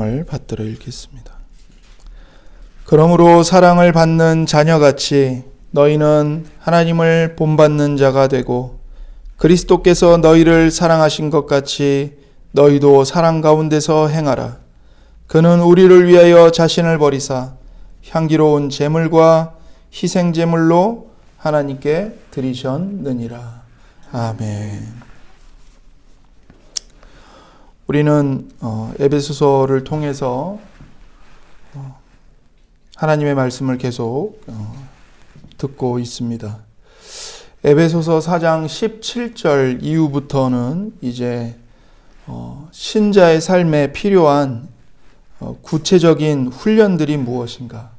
을 받들어 읽겠습니다. 그러므로 사랑을 받는 자녀같이 너희는 하나님을 본받는 자가 되고 그리스도께서 너희를 사랑하신 것 같이 너희도 사랑 가운데서 행하라. 그는 우리를 위하여 자신을 버리사 향기로운 제물과 희생 제물로 하나님께 드리셨느니라. 아멘. 우리는 에베소서를 통해서 하나님의 말씀을 계속 듣고 있습니다. 에베소서 4장 17절 이후부터는 이제 신자의 삶에 필요한 구체적인 훈련들이 무엇인가,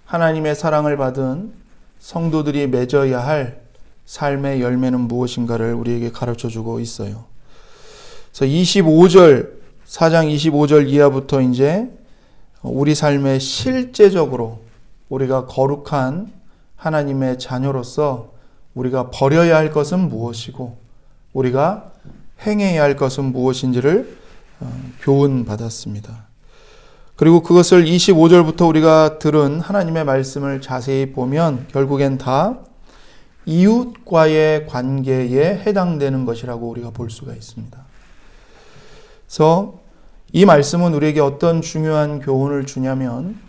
하나님의 사랑을 받은 성도들이 맺어야 할 삶의 열매는 무엇인가를 우리에게 가르쳐주고 있어요. 그래서 4장 25절 이하부터 이제 우리 삶에 실제적으로 우리가 거룩한 하나님의 자녀로서 우리가 버려야 할 것은 무엇이고 우리가 행해야 할 것은 무엇인지를 교훈받았습니다. 그리고 그것을 25절부터 우리가 들은 하나님의 말씀을 자세히 보면 결국엔 다 이웃과의 관계에 해당되는 것이라고 우리가 볼 수가 있습니다. 그래서 이 말씀은 우리에게 어떤 중요한 교훈을 주냐면,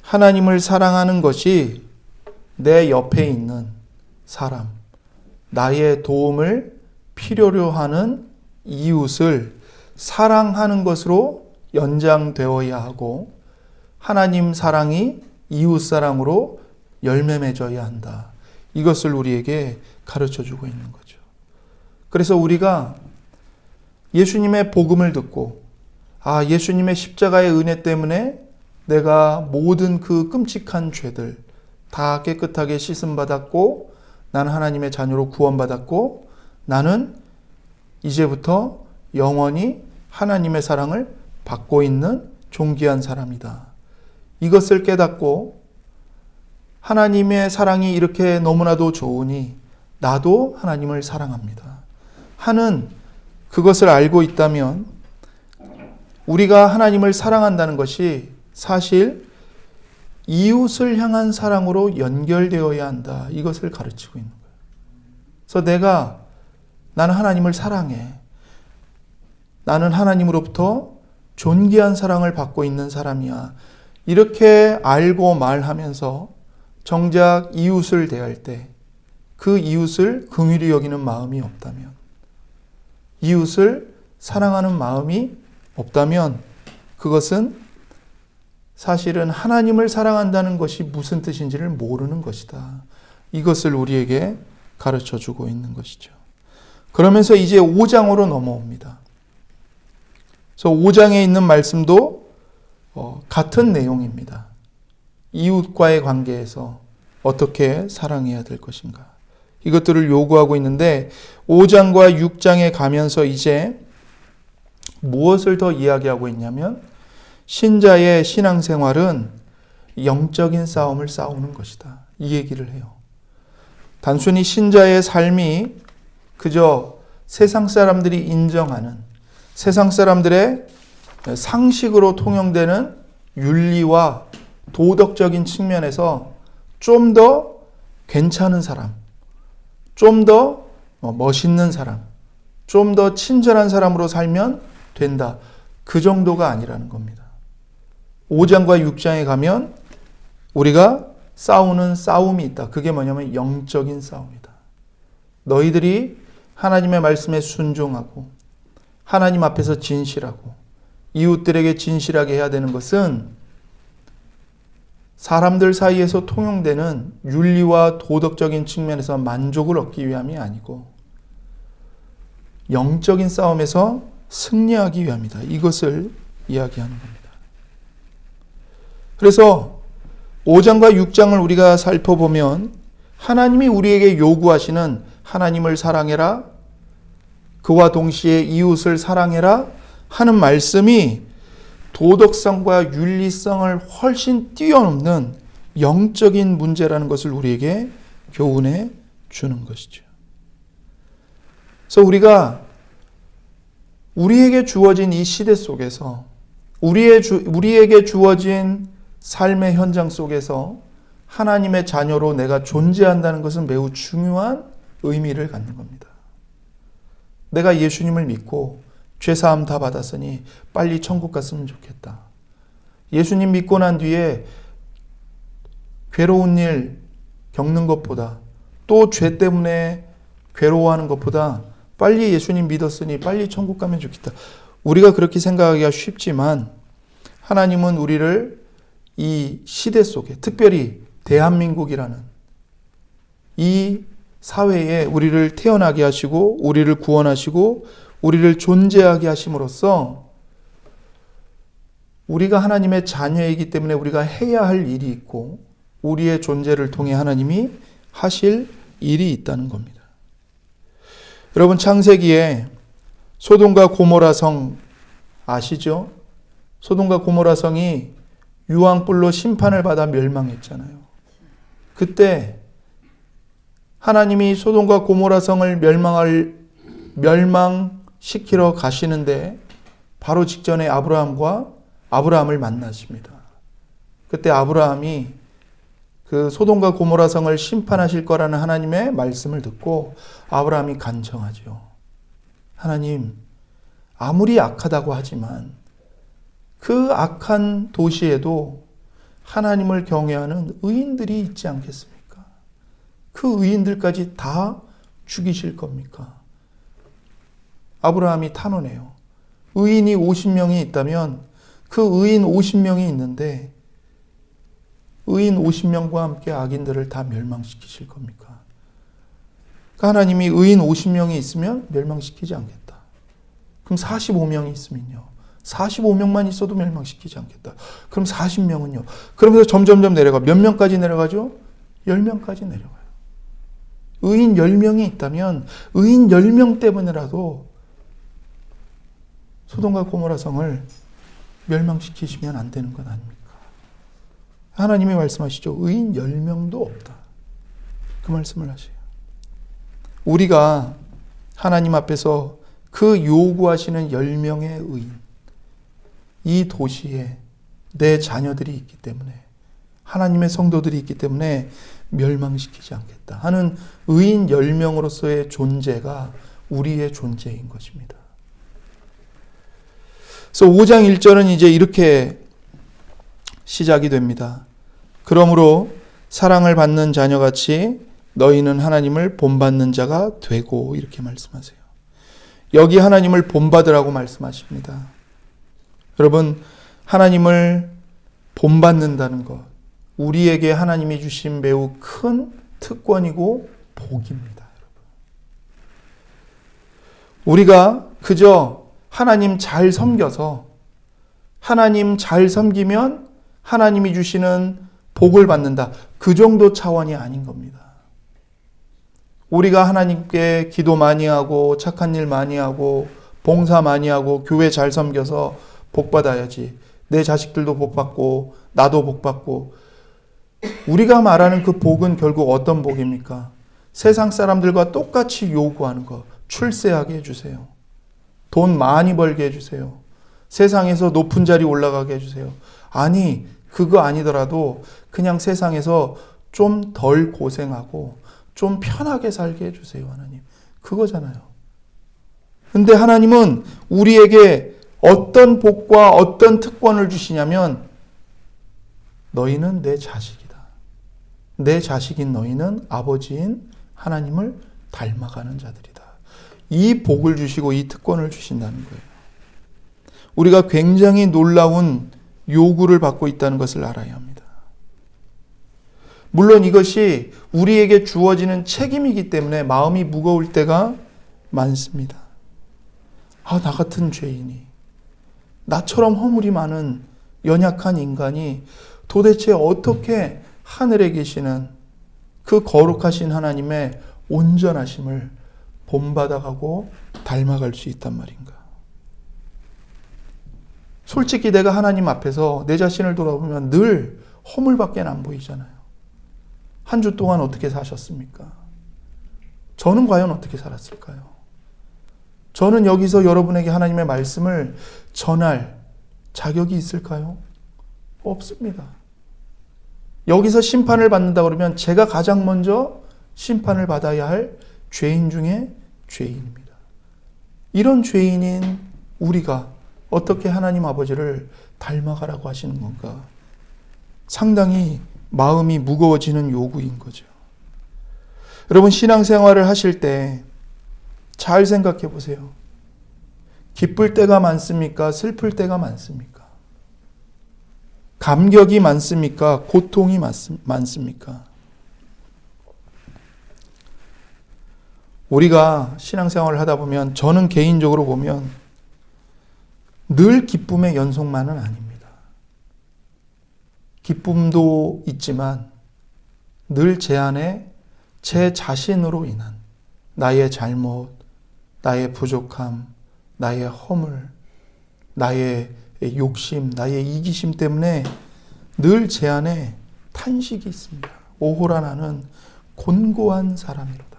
하나님을 사랑하는 것이 내 옆에 있는 사람, 나의 도움을 필요로 하는 이웃을 사랑하는 것으로 연장되어야 하고, 하나님 사랑이 이웃 사랑으로 열매 맺어야 한다. 이것을 우리에게 가르쳐 주고 있는 거죠. 그래서 우리가 예수님의 복음을 듣고, 예수님의 십자가의 은혜 때문에 내가 모든 그 끔찍한 죄들 다 깨끗하게 씻음받았고, 나는 하나님의 자녀로 구원받았고, 나는 이제부터 영원히 하나님의 사랑을 받고 있는 존귀한 사람이다. 이것을 깨닫고 하나님의 사랑이 이렇게 너무나도 좋으니 나도 하나님을 사랑합니다 하는 그것을 알고 있다면, 우리가 하나님을 사랑한다는 것이 사실 이웃을 향한 사랑으로 연결되어야 한다. 이것을 가르치고 있는 거예요. 그래서 나는 하나님을 사랑해. 나는 하나님으로부터 존귀한 사랑을 받고 있는 사람이야. 이렇게 알고 말하면서 정작 이웃을 대할 때 그 이웃을 긍휼히 여기는 마음이 없다면, 이웃을 사랑하는 마음이 없다면 그것은 사실은 하나님을 사랑한다는 것이 무슨 뜻인지를 모르는 것이다. 이것을 우리에게 가르쳐주고 있는 것이죠. 그러면서 이제 5장으로 넘어옵니다. 그래서 5장에 있는 말씀도 같은 내용입니다. 이웃과의 관계에서 어떻게 사랑해야 될 것인가, 이것들을 요구하고 있는데, 5장과 6장에 가면서 이제 무엇을 더 이야기하고 있냐면, 신자의 신앙생활은 영적인 싸움을 싸우는 것이다. 이 얘기를 해요. 단순히 신자의 삶이 그저 세상 사람들이 인정하는, 세상 사람들의 상식으로 통용되는 윤리와 도덕적인 측면에서 좀 더 괜찮은 사람, 좀 더 멋있는 사람, 좀 더 친절한 사람으로 살면 된다. 그 정도가 아니라는 겁니다. 5장과 6장에 가면 우리가 싸우는 싸움이 있다. 그게 뭐냐면 영적인 싸움이다. 너희들이 하나님의 말씀에 순종하고 하나님 앞에서 진실하고 이웃들에게 진실하게 해야 되는 것은 사람들 사이에서 통용되는 윤리와 도덕적인 측면에서 만족을 얻기 위함이 아니고 영적인 싸움에서 승리하기 위함이다. 이것을 이야기하는 겁니다. 그래서 5장과 6장을 우리가 살펴보면 하나님이 우리에게 요구하시는 하나님을 사랑해라, 그와 동시에 이웃을 사랑해라 하는 말씀이 도덕성과 윤리성을 훨씬 뛰어넘는 영적인 문제라는 것을 우리에게 교훈해 주는 것이죠. 그래서 우리가 우리에게 주어진 이 시대 속에서 우리에게 주어진 삶의 현장 속에서 하나님의 자녀로 내가 존재한다는 것은 매우 중요한 의미를 갖는 겁니다. 내가 예수님을 믿고 죄사함 다 받았으니 빨리 천국 갔으면 좋겠다. 예수님 믿고 난 뒤에 괴로운 일 겪는 것보다, 또 죄 때문에 괴로워하는 것보다 빨리 예수님 믿었으니 빨리 천국 가면 좋겠다. 우리가 그렇게 생각하기가 쉽지만 하나님은 우리를 이 시대 속에, 특별히 대한민국이라는 이 사회에 우리를 태어나게 하시고 우리를 구원하시고 우리를 존재하게 하심으로써 우리가 하나님의 자녀이기 때문에 우리가 해야 할 일이 있고 우리의 존재를 통해 하나님이 하실 일이 있다는 겁니다. 여러분, 창세기에 소돔과 고모라 성 아시죠? 소돔과 고모라 성이 유황불로 심판을 받아 멸망했잖아요. 그때 하나님이 소돔과 고모라 성을 멸망시키러 가시는데 바로 직전에 아브라함을 만나십니다. 그때 아브라함이 그 소돔과 고모라 성을 심판하실 거라는 하나님의 말씀을 듣고 아브라함이 간청하죠. 하나님, 아무리 악하다고 하지만 그 악한 도시에도 하나님을 경외하는 의인들이 있지 않겠습니까? 그 의인들까지 다 죽이실 겁니까? 아브라함이 탄원해요. 의인이 50명이 있다면 그 의인 50명이 있는데 의인 50명과 함께 악인들을 다 멸망시키실 겁니까? 그러니까 하나님이 의인 50명이 있으면 멸망시키지 않겠다. 그럼 45명이 있으면요. 45명만 있어도 멸망시키지 않겠다. 그럼 40명은요. 그러면서 점점점 내려가. 몇 명까지 내려가죠? 10명까지 내려가요. 의인 10명이 있다면 의인 10명 때문에라도 소돔과 고모라 성을 멸망시키시면 안 되는 건 아닙니까? 하나님이 말씀하시죠. 의인 10명도 없다. 그 말씀을 하세요. 우리가 하나님 앞에서 그 요구하시는 10명의 의인, 이 도시에 내 자녀들이 있기 때문에, 하나님의 성도들이 있기 때문에 멸망시키지 않겠다 하는 의인 10명으로서의 존재가 우리의 존재인 것입니다. 그래서 5장 1절은 이제 이렇게 시작이 됩니다. 그러므로 사랑을 받는 자녀같이 너희는 하나님을 본받는 자가 되고, 이렇게 말씀하세요. 여기 하나님을 본받으라고 말씀하십니다. 여러분, 하나님을 본받는다는 것, 우리에게 하나님이 주신 매우 큰 특권이고 복입니다. 우리가 그저 하나님 잘 섬겨서, 하나님 잘 섬기면 하나님이 주시는 복을 받는다, 그 정도 차원이 아닌 겁니다. 우리가 하나님께 기도 많이 하고 착한 일 많이 하고 봉사 많이 하고 교회 잘 섬겨서 복 받아야지, 내 자식들도 복 받고 나도 복 받고, 우리가 말하는 그 복은 결국 어떤 복입니까? 세상 사람들과 똑같이 요구하는 것. 출세하게 해주세요. 돈 많이 벌게 해주세요. 세상에서 높은 자리 올라가게 해주세요. 아니, 그거 아니더라도 그냥 세상에서 좀 덜 고생하고 좀 편하게 살게 해주세요. 하나님, 그거잖아요. 근데 하나님은 우리에게 어떤 복과 어떤 특권을 주시냐면, 너희는 내 자식이다. 내 자식인 너희는 아버지인 하나님을 닮아가는 자들이다. 이 복을 주시고 이 특권을 주신다는 거예요. 우리가 굉장히 놀라운 요구를 받고 있다는 것을 알아야 합니다. 물론 이것이 우리에게 주어지는 책임이기 때문에 마음이 무거울 때가 많습니다. 나 같은 죄인이, 나처럼 허물이 많은 연약한 인간이 도대체 어떻게 하늘에 계시는 그 거룩하신 하나님의 온전하심을 본받아가고 닮아갈 수 있단 말인가? 솔직히 내가 하나님 앞에서 내 자신을 돌아보면 늘 허물밖에 안 보이잖아요. 한 주 동안 어떻게 사셨습니까? 저는 과연 어떻게 살았을까요? 저는 여기서 여러분에게 하나님의 말씀을 전할 자격이 있을까요? 없습니다. 여기서 심판을 받는다 그러면 제가 가장 먼저 심판을 받아야 할 죄인 중에 죄인입니다. 이런 죄인인 우리가 어떻게 하나님 아버지를 닮아가라고 하시는 건가? 상당히 마음이 무거워지는 요구인 거죠. 여러분, 신앙생활을 하실 때 잘 생각해 보세요. 기쁠 때가 많습니까? 슬플 때가 많습니까? 감격이 많습니까? 고통이 많습니까? 우리가 신앙생활을 하다 보면, 저는 개인적으로 보면 늘 기쁨의 연속만은 아닙니다. 기쁨도 있지만 늘 제 안에 제 자신으로 인한 나의 잘못, 나의 부족함, 나의 허물, 나의 욕심, 나의 이기심 때문에 늘 제 안에 탄식이 있습니다. 오호라 나는 곤고한 사람이로다.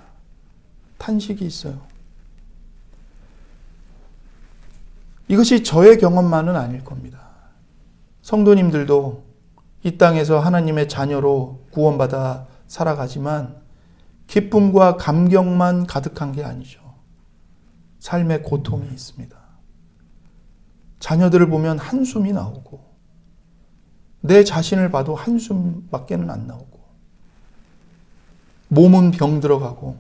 탄식이 있어요. 이것이 저의 경험만은 아닐 겁니다. 성도님들도 이 땅에서 하나님의 자녀로 구원받아 살아가지만 기쁨과 감격만 가득한 게 아니죠. 삶의 고통이 있습니다. 자녀들을 보면 한숨이 나오고, 내 자신을 봐도 한숨밖에는 안 나오고, 몸은 병 들어가고,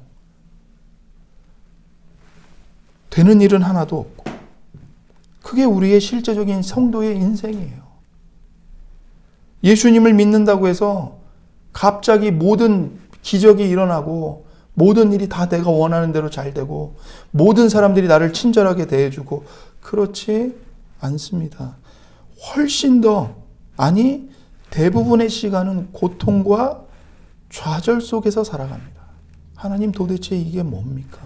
되는 일은 하나도 없고, 그게 우리의 실제적인 성도의 인생이에요. 예수님을 믿는다고 해서 갑자기 모든 기적이 일어나고 모든 일이 다 내가 원하는 대로 잘 되고 모든 사람들이 나를 친절하게 대해주고 그렇지 않습니다. 훨씬 더, 아니 대부분의 시간은 고통과 좌절 속에서 살아갑니다. 하나님, 도대체 이게 뭡니까?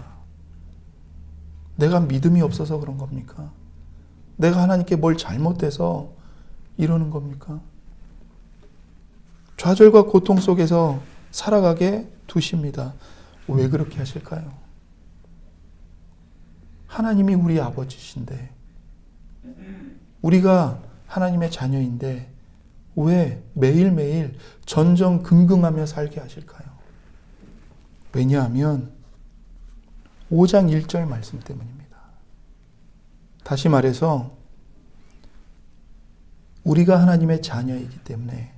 내가 믿음이 없어서 그런 겁니까? 내가 하나님께 뭘 잘못해서 이러는 겁니까? 좌절과 고통 속에서 살아가게 두십니다. 왜 그렇게 하실까요? 하나님이 우리 아버지신데, 우리가 하나님의 자녀인데 왜 매일매일 전전긍긍하며 살게 하실까요? 왜냐하면 5장 1절 말씀 때문입니다. 다시 말해서 우리가 하나님의 자녀이기 때문에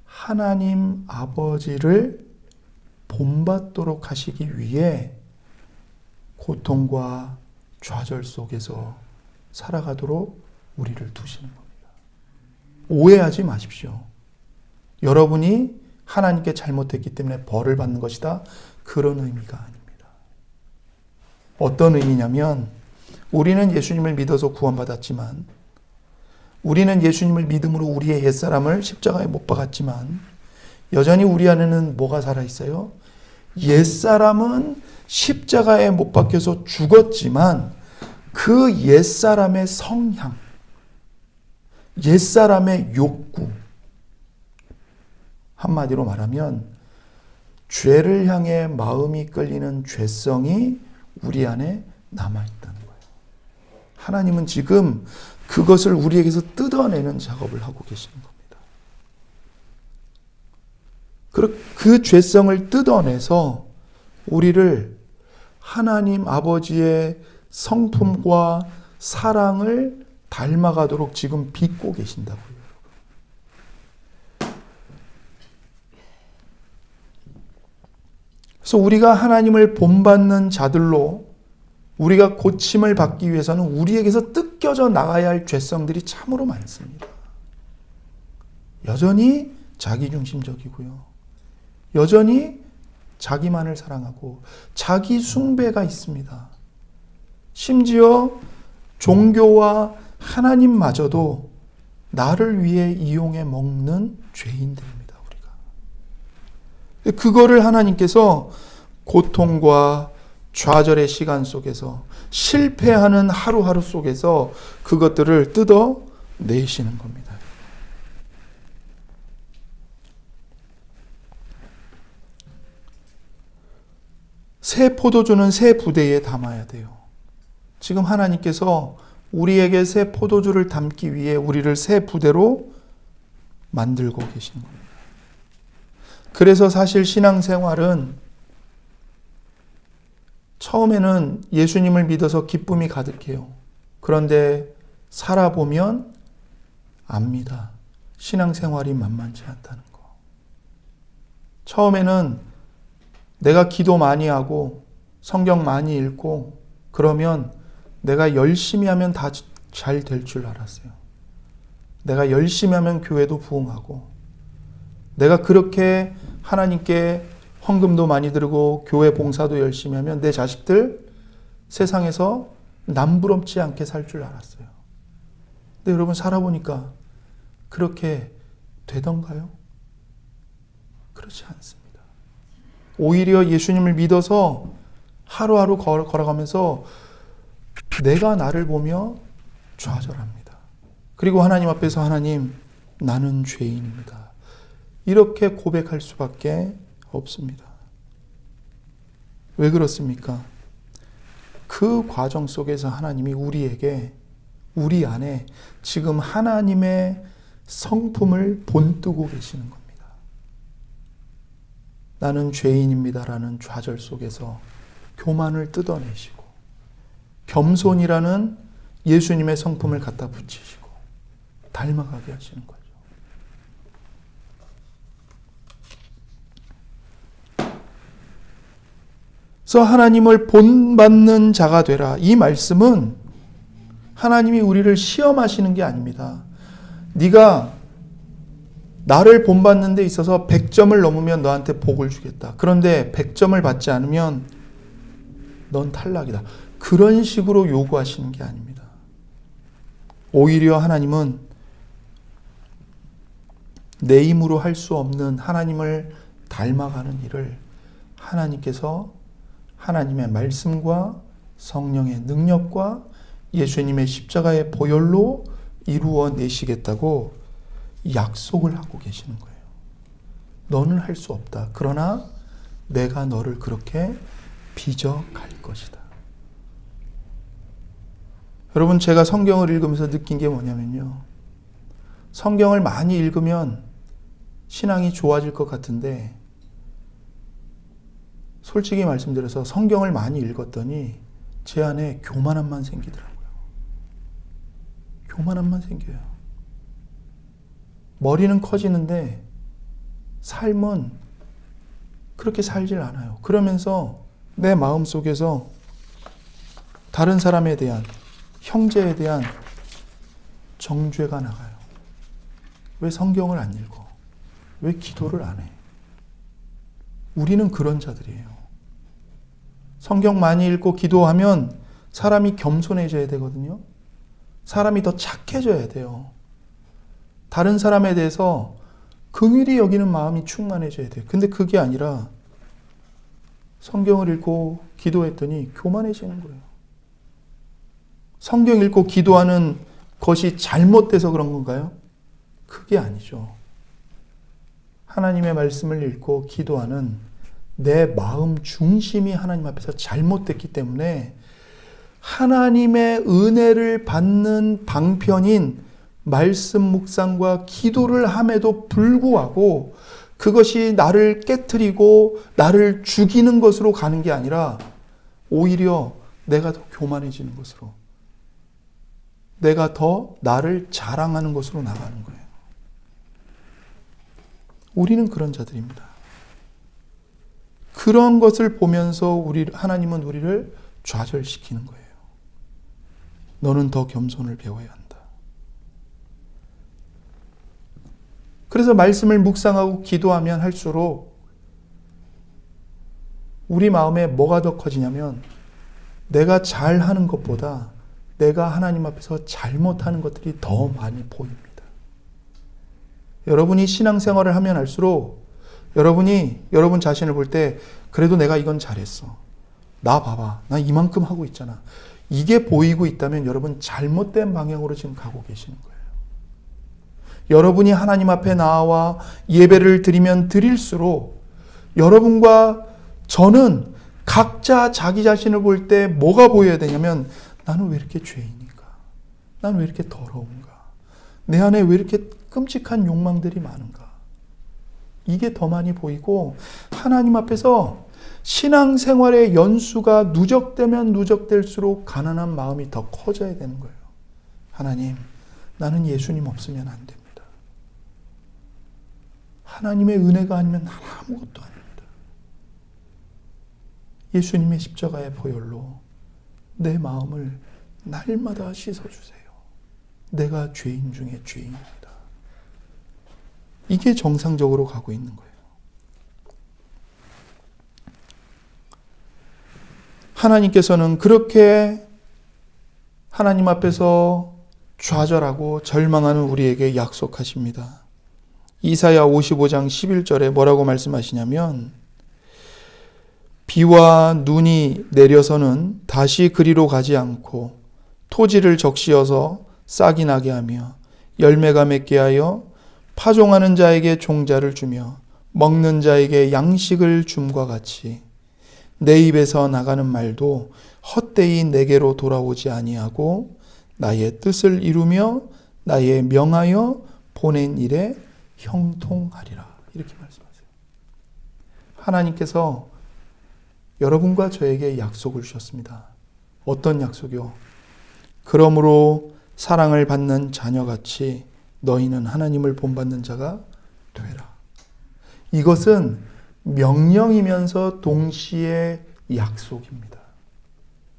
하나님 아버지를 본받도록 하시기 위해 고통과 좌절 속에서 살아가도록 우리를 두시는 겁니다. 오해하지 마십시오. 여러분이 하나님께 잘못했기 때문에 벌을 받는 것이다, 그런 의미가 아닙니다. 어떤 의미냐면, 우리는 예수님을 믿어서 구원받았지만, 우리는 예수님을 믿음으로 우리의 옛사람을 십자가에 못 박았지만 여전히 우리 안에는 뭐가 살아있어요? 옛사람은 십자가에 못 박혀서 죽었지만 그 옛사람의 성향, 옛사람의 욕구, 한마디로 말하면 죄를 향해 마음이 끌리는 죄성이 우리 안에 남아있다는 거예요. 하나님은 지금 그것을 우리에게서 뜯어내는 작업을 하고 계시는 겁니다. 그 죄성을 뜯어내서 우리를 하나님 아버지의 성품과 사랑을 닮아가도록 지금 빚고 계신다고요. 그래서 우리가 하나님을 본받는 자들로 우리가 고침을 받기 위해서는 우리에게서 뜯겨져 나가야 할 죄성들이 참으로 많습니다. 여전히 자기중심적이고요. 여전히 자기만을 사랑하고 자기 숭배가 있습니다. 심지어 종교와 하나님마저도 나를 위해 이용해 먹는 죄인들입니다. 우리가. 그거를 하나님께서 고통과 좌절의 시간 속에서, 실패하는 하루하루 속에서 그것들을 뜯어내시는 겁니다. 새 포도주는 새 부대에 담아야 돼요. 지금 하나님께서 우리에게 새 포도주를 담기 위해 우리를 새 부대로 만들고 계시는 겁니다. 그래서 사실 신앙생활은 처음에는 예수님을 믿어서 기쁨이 가득해요. 그런데 살아보면 압니다. 신앙생활이 만만치 않다는 거. 처음에는 내가 기도 많이 하고 성경 많이 읽고 그러면 내가 열심히 하면 다 잘 될 줄 알았어요. 내가 열심히 하면 교회도 부흥하고 내가 그렇게 하나님께 헌금도 많이 드리고 교회 봉사도 열심히 하면 내 자식들 세상에서 남부럽지 않게 살 줄 알았어요. 근데 여러분 살아보니까 그렇게 되던가요? 그렇지 않습니다. 오히려 예수님을 믿어서 하루하루 걸어가면서 내가 나를 보며 좌절합니다. 그리고 하나님 앞에서 하나님, 나는 죄인입니다. 이렇게 고백할 수밖에 없습니다. 왜 그렇습니까? 그 과정 속에서 하나님이 우리에게, 우리 안에 지금 하나님의 성품을 본뜨고 계시는 겁니다. 나는 죄인입니다라는 좌절 속에서 교만을 뜯어내시고 겸손이라는 예수님의 성품을 갖다 붙이시고 닮아가게 하시는 거죠. 그래서 하나님을 본받는 자가 되라. 이 말씀은 하나님이 우리를 시험하시는 게 아닙니다. 네가 나를 본받는 데 있어서 100점을 넘으면 너한테 복을 주겠다. 그런데 100점을 받지 않으면 넌 탈락이다. 그런 식으로 요구하시는 게 아닙니다. 오히려 하나님은 내 힘으로 할 수 없는 하나님을 닮아가는 일을 하나님께서 하나님의 말씀과 성령의 능력과 예수님의 십자가의 보혈로 이루어 내시겠다고 약속을 하고 계시는 거예요. 너는 할 수 없다. 그러나 내가 너를 그렇게 빚어갈 것이다. 여러분, 제가 성경을 읽으면서 느낀 게 뭐냐면요. 성경을 많이 읽으면 신앙이 좋아질 것 같은데 솔직히 말씀드려서 성경을 많이 읽었더니 제 안에 교만함만 생기더라고요. 교만함만 생겨요. 머리는 커지는데 삶은 그렇게 살질 않아요. 그러면서 내 마음속에서 다른 사람에 대한, 형제에 대한 정죄가 나가요. 왜 성경을 안 읽어? 왜 기도를 안 해? 우리는 그런 자들이에요. 성경 많이 읽고 기도하면 사람이 겸손해져야 되거든요. 사람이 더 착해져야 돼요. 다른 사람에 대해서 긍휼히 여기는 마음이 충만해져야 돼요. 근데 그게 아니라 성경을 읽고 기도했더니 교만해지는 거예요. 성경 읽고 기도하는 것이 잘못돼서 그런 건가요? 그게 아니죠. 하나님의 말씀을 읽고 기도하는 내 마음 중심이 하나님 앞에서 잘못됐기 때문에 하나님의 은혜를 받는 방편인 말씀 묵상과 기도를 함에도 불구하고 그것이 나를 깨트리고 나를 죽이는 것으로 가는 게 아니라 오히려 내가 더 교만해지는 것으로, 내가 더 나를 자랑하는 것으로 나가는 거예요. 우리는 그런 자들입니다. 그런 것을 보면서 하나님은 우리를 좌절시키는 거예요. 너는 더 겸손을 배워야 한다. 그래서 말씀을 묵상하고 기도하면 할수록 우리 마음에 뭐가 더 커지냐면 내가 잘하는 것보다 내가 하나님 앞에서 잘못하는 것들이 더 많이 보입니다. 여러분이 신앙생활을 하면 할수록 여러분이 여러분 자신을 볼 때 그래도 내가 이건 잘했어. 나 봐봐. 나 이만큼 하고 있잖아. 이게 보이고 있다면 여러분 잘못된 방향으로 지금 가고 계시는 거예요. 여러분이 하나님 앞에 나와 예배를 드리면 드릴수록 여러분과 저는 각자 자기 자신을 볼 때 뭐가 보여야 되냐면 나는 왜 이렇게 죄인일까? 난 왜 이렇게 더러운가? 내 안에 왜 이렇게 끔찍한 욕망들이 많은가? 이게 더 많이 보이고 하나님 앞에서 신앙생활의 연수가 누적되면 누적될수록 가난한 마음이 더 커져야 되는 거예요. 하나님, 나는 예수님 없으면 안 됩니다. 하나님의 은혜가 아니면 아무것도 아닙니다. 예수님의 십자가의 보혈로 내 마음을 날마다 씻어주세요. 내가 죄인 중에 죄인입니다. 이게 정상적으로 가고 있는 거예요. 하나님께서는 그렇게 하나님 앞에서 좌절하고 절망하는 우리에게 약속하십니다. 이사야 55장 11절에 뭐라고 말씀하시냐면 비와 눈이 내려서는 다시 그리로 가지 않고 토지를 적시어서 싹이 나게 하며 열매가 맺게 하여 파종하는 자에게 종자를 주며 먹는 자에게 양식을 줌과 같이 내 입에서 나가는 말도 헛되이 내게로 돌아오지 아니하고 나의 뜻을 이루며 나의 명하여 보낸 일에 형통하리라. 이렇게 말씀하세요. 하나님께서 여러분과 저에게 약속을 주셨습니다. 어떤 약속이요? 그러므로 사랑을 받는 자녀같이 너희는 하나님을 본받는 자가 되라. 이것은 명령이면서 동시에 약속입니다.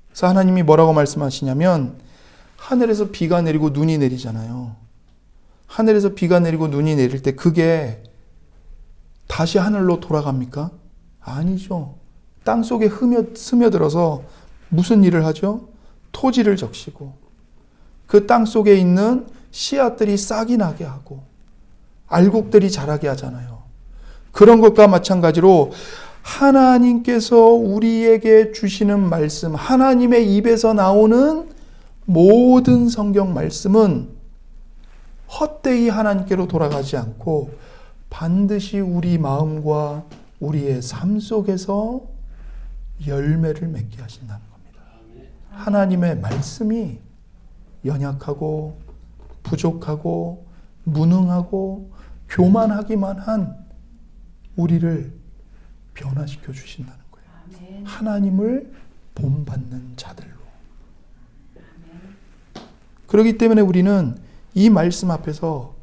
그래서 하나님이 뭐라고 말씀하시냐면 하늘에서 비가 내리고 눈이 내리잖아요. 하늘에서 비가 내리고 눈이 내릴 때 그게 다시 하늘로 돌아갑니까? 아니죠. 땅속에 스며들어서 무슨 일을 하죠? 토지를 적시고 그 땅속에 있는 씨앗들이 싹이 나게 하고 알곡들이 자라게 하잖아요. 그런 것과 마찬가지로 하나님께서 우리에게 주시는 말씀, 하나님의 입에서 나오는 모든 성경 말씀은 헛되이 하나님께로 돌아가지 않고 반드시 우리 마음과 우리의 삶 속에서 열매를 맺게 하신다는 겁니다. 하나님의 말씀이 연약하고 부족하고 무능하고 교만하기만 한 우리를 변화시켜 주신다는 거예요. 하나님을 본받는 자들로. 그렇기 때문에 우리는 이 말씀 앞에서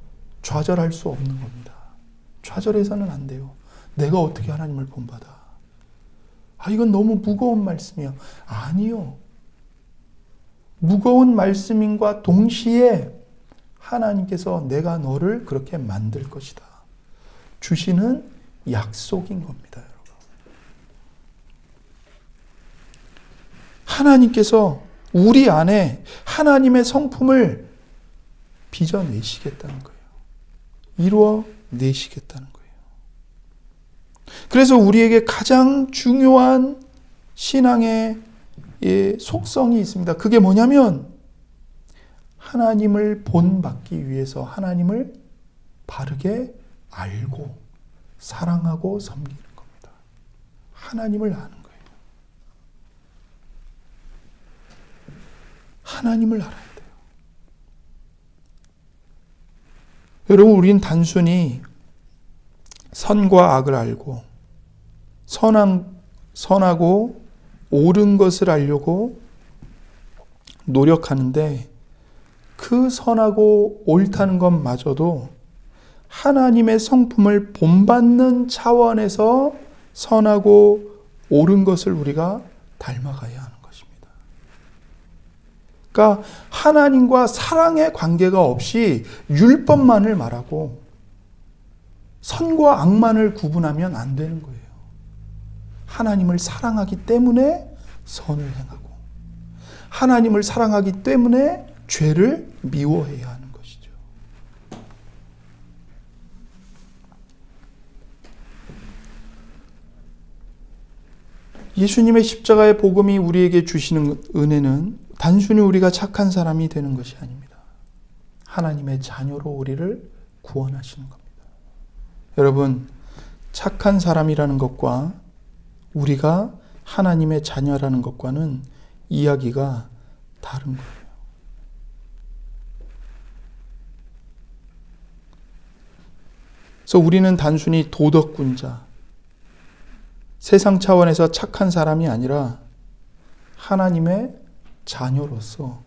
좌절할 수 없는 겁니다. 좌절해서는 안 돼요. 내가 어떻게 하나님을 본받아? 이건 너무 무거운 말씀이야. 아니요. 무거운 말씀인과 동시에 하나님께서 내가 너를 그렇게 만들 것이다 주시는 약속인 겁니다, 여러분. 하나님께서 우리 안에 하나님의 성품을 빚어내시겠다는 거예요. 이루어내시겠다는 거예요. 그래서 우리에게 가장 중요한 신앙의 속성이 있습니다. 그게 뭐냐면 하나님을 본받기 위해서 하나님을 바르게 알고 사랑하고 섬기는 겁니다. 하나님을 아는 거예요. 하나님을 알아야 돼요. 여러분, 우리는 단순히 선과 악을 알고 선하고 옳은 것을 알려고 노력하는데 그 선하고 옳다는 것마저도 하나님의 성품을 본받는 차원에서 선하고 옳은 것을 우리가 닮아가야 하는 것입니다. 그러니까 하나님과 사랑의 관계가 없이 율법만을 말하고 선과 악만을 구분하면 안 되는 거예요. 하나님을 사랑하기 때문에 선을 행하고 하나님을 사랑하기 때문에 죄를 미워해야 하는 것이죠. 예수님의 십자가의 복음이 우리에게 주시는 은혜는 단순히 우리가 착한 사람이 되는 것이 아닙니다. 하나님의 자녀로 우리를 구원하시는 겁니다. 여러분, 착한 사람이라는 것과 우리가 하나님의 자녀라는 것과는 이야기가 다른 거예요. 그래서 우리는 단순히 도덕군자, 세상 차원에서 착한 사람이 아니라 하나님의 자녀로서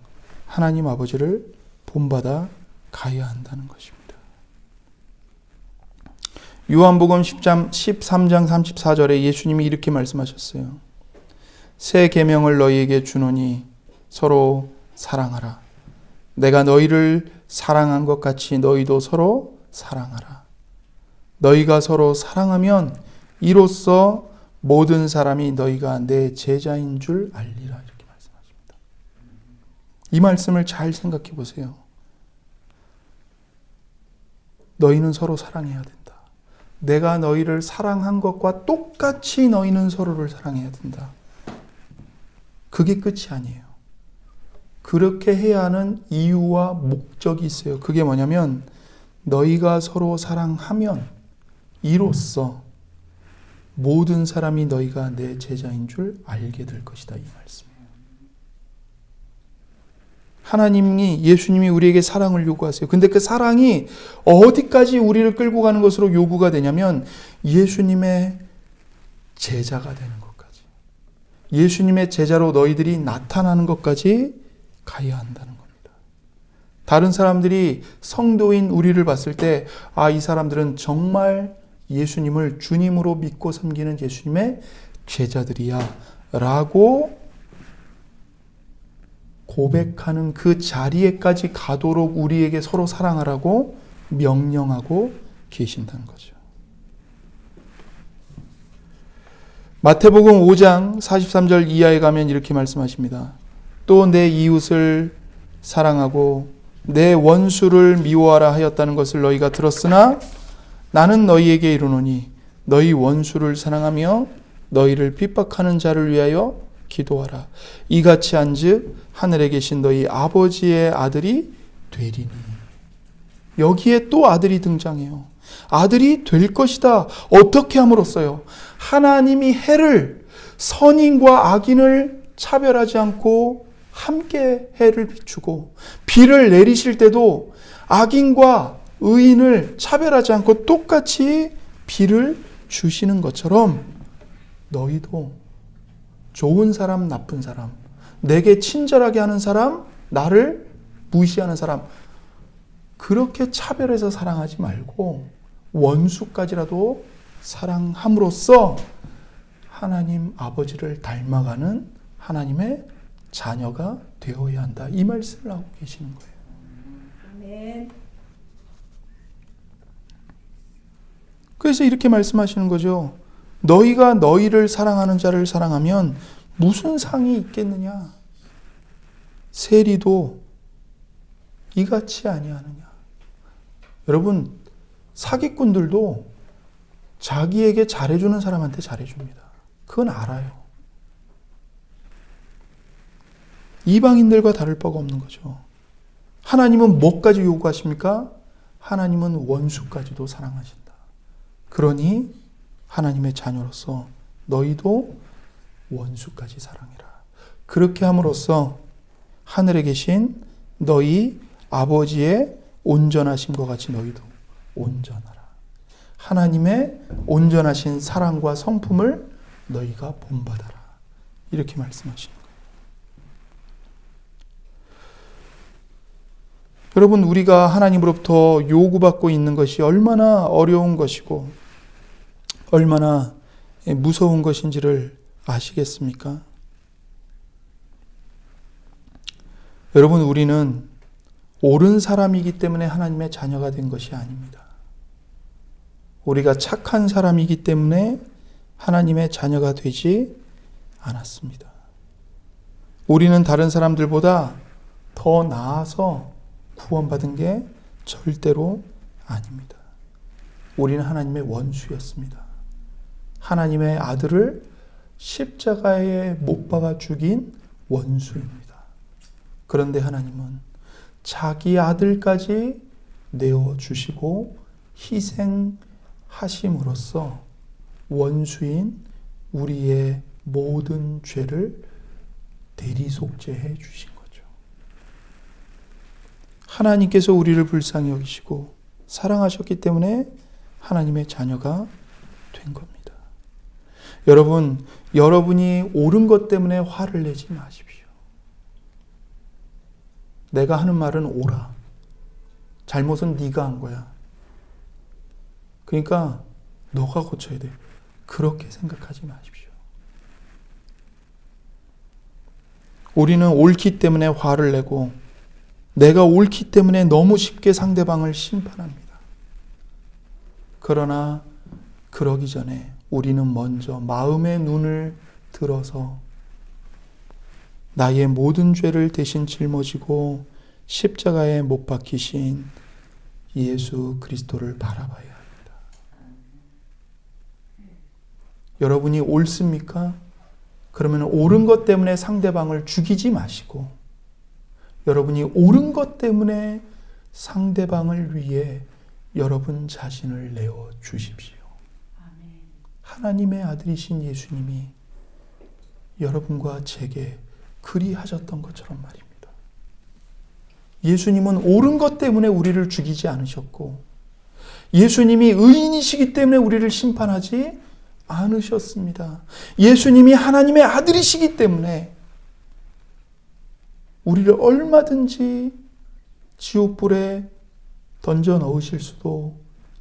하나님 아버지를 본받아 가야 한다는 것입니다. 요한복음 13장 34절에 예수님이 이렇게 말씀하셨어요. 새 계명을 너희에게 주노니 서로 사랑하라. 내가 너희를 사랑한 것 같이 너희도 서로 사랑하라. 너희가 서로 사랑하면 이로써 모든 사람이 너희가 내 제자인 줄 알리라. 이렇게 말씀하십니다. 이 말씀을 잘 생각해 보세요. 너희는 서로 사랑해야 된다. 내가 너희를 사랑한 것과 똑같이 너희는 서로를 사랑해야 된다. 그게 끝이 아니에요. 그렇게 해야 하는 이유와 목적이 있어요. 그게 뭐냐면 너희가 서로 사랑하면 이로써 모든 사람이 너희가 내 제자인 줄 알게 될 것이다. 이 말씀이에요. 하나님이, 예수님이 우리에게 사랑을 요구하세요. 근데 그 사랑이 어디까지 우리를 끌고 가는 것으로 요구가 되냐면 예수님의 제자가 되는 것까지, 예수님의 제자로 너희들이 나타나는 것까지 가야 한다는 겁니다. 다른 사람들이 성도인 우리를 봤을 때 이 사람들은 정말 예수님을 주님으로 믿고 섬기는 예수님의 제자들이야 라고 고백하는 그 자리에까지 가도록 우리에게 서로 사랑하라고 명령하고 계신다는 거죠. 마태복음 5장 43절 이하에 가면 이렇게 말씀하십니다. 또 내 이웃을 사랑하고 내 원수를 미워하라 하였다는 것을 너희가 들었으나 나는 너희에게 이르노니 너희 원수를 사랑하며 너희를 핍박하는 자를 위하여 기도하라. 이같이 한즉 하늘에 계신 너희 아버지의 아들이 되리니. 여기에 또 아들이 등장해요. 아들이 될 것이다. 어떻게 함으로써요? 하나님이 해를, 선인과 악인을 차별하지 않고 함께 해를 비추고, 비를 내리실 때도 악인과 의인을 차별하지 않고 똑같이 비를 주시는 것처럼 너희도 좋은 사람, 나쁜 사람, 내게 친절하게 하는 사람, 나를 무시하는 사람, 그렇게 차별해서 사랑하지 말고 원수까지라도 사랑함으로써 하나님 아버지를 닮아가는 하나님의 자녀가 되어야 한다. 이 말씀을 하고 계시는 거예요. 아멘. 그래서 이렇게 말씀하시는 거죠. 너희가 너희를 사랑하는 자를 사랑하면 무슨 상이 있겠느냐? 세리도 이같이 아니하느냐? 여러분, 사기꾼들도 자기에게 잘해주는 사람한테 잘해줍니다. 그건 알아요. 이방인들과 다를 바가 없는 거죠. 하나님은 뭐까지 요구하십니까? 하나님은 원수까지도 사랑하신다. 그러니 하나님의 자녀로서 너희도 원수까지 사랑해라. 그렇게 함으로써 하늘에 계신 너희 아버지의 온전하심과 같이 너희도 온전하라. 하나님의 온전하신 사랑과 성품을 너희가 본받아라. 이렇게 말씀하시는 거예요. 여러분, 우리가 하나님으로부터 요구받고 있는 것이 얼마나 어려운 것이고 얼마나 무서운 것인지를 아시겠습니까? 여러분, 우리는 옳은 사람이기 때문에 하나님의 자녀가 된 것이 아닙니다. 우리가 착한 사람이기 때문에 하나님의 자녀가 되지 않았습니다. 우리는 다른 사람들보다 더 나아서 구원받은 게 절대로 아닙니다. 우리는 하나님의 원수였습니다. 하나님의 아들을 십자가에 못 박아 죽인 원수입니다. 그런데 하나님은 자기 아들까지 내어주시고 희생하심으로써 원수인 우리의 모든 죄를 대리속죄해 주신 거죠. 하나님께서 우리를 불쌍히 여기시고 사랑하셨기 때문에 하나님의 자녀가 된 겁니다. 여러분, 여러분이 옳은 것 때문에 화를 내지 마십시오. 내가 하는 말은 옳아. 잘못은 네가 한 거야. 그러니까 너가 고쳐야 돼. 그렇게 생각하지 마십시오. 우리는 옳기 때문에 화를 내고 내가 옳기 때문에 너무 쉽게 상대방을 심판합니다. 그러나 그러기 전에 우리는 먼저 마음의 눈을 들어서 나의 모든 죄를 대신 짊어지고 십자가에 못 박히신 예수 그리스도를 바라봐야 합니다. 여러분이 옳습니까? 그러면 옳은 것 때문에 상대방을 죽이지 마시고 여러분이 옳은 것 때문에 상대방을 위해 여러분 자신을 내어 주십시오. 하나님의 아들이신 예수님이 여러분과 제게 그리하셨던 것처럼 말입니다. 예수님은 옳은 것 때문에 우리를 죽이지 않으셨고 예수님이 의인이시기 때문에 우리를 심판하지 않으셨습니다. 예수님이 하나님의 아들이시기 때문에 우리를 얼마든지 지옥불에 던져 넣으실 수도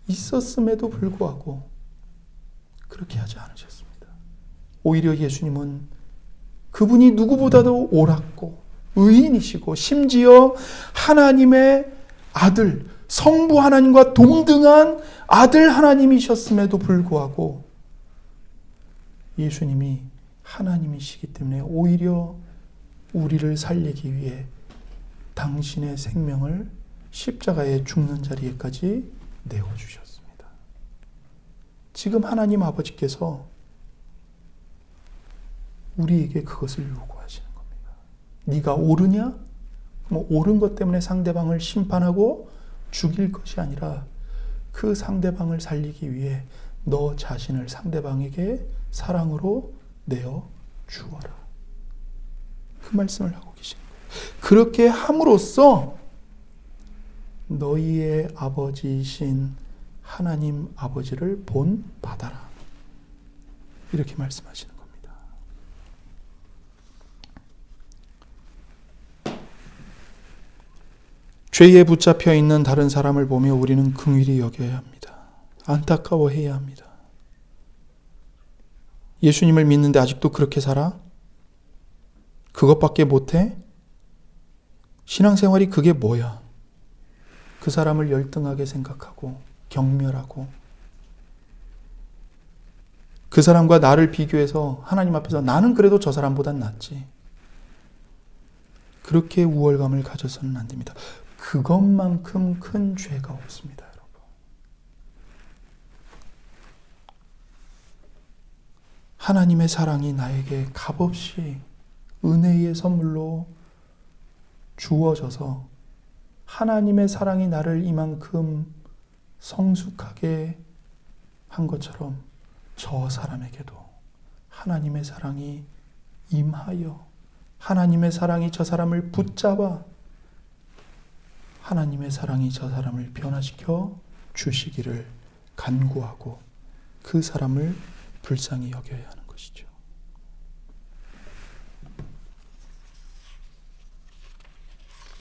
있었음에도 불구하고 그렇게 하지 않으셨습니다. 오히려 예수님은 그분이 누구보다도 옳았고 의인이시고 심지어 하나님의 아들, 성부 하나님과 동등한 아들 하나님이셨음에도 불구하고 예수님이 하나님이시기 때문에 오히려 우리를 살리기 위해 당신의 생명을 십자가에 죽는 자리에까지 내어주셨습니다. 지금 하나님 아버지께서 우리에게 그것을 요구하시는 겁니다. 네가 옳으냐? 옳은 것 때문에 상대방을 심판하고 죽일 것이 아니라 그 상대방을 살리기 위해 너 자신을 상대방에게 사랑으로 내어 주어라. 그 말씀을 하고 계신 거예요. 그렇게 함으로써 너희의 아버지이신 하나님 아버지를 본받아라. 이렇게 말씀하시는 겁니다. 죄에 붙잡혀 있는 다른 사람을 보며 우리는 긍휼히 여겨야 합니다. 안타까워해야 합니다. 예수님을 믿는데 아직도 그렇게 살아? 그것밖에 못해? 신앙생활이 그게 뭐야? 그 사람을 열등하게 생각하고 경멸하고 그 사람과 나를 비교해서 하나님 앞에서 나는 그래도 저 사람보단 낫지. 그렇게 우월감을 가져서는 안 됩니다. 그것만큼 큰 죄가 없습니다, 여러분. 하나님의 사랑이 나에게 값없이 은혜의 선물로 주어져서 하나님의 사랑이 나를 이만큼 성숙하게 한 것처럼 저 사람에게도 하나님의 사랑이 임하여 하나님의 사랑이 저 사람을 붙잡아 하나님의 사랑이 저 사람을 변화시켜 주시기를 간구하고 그 사람을 불쌍히 여겨야 하는 것이죠.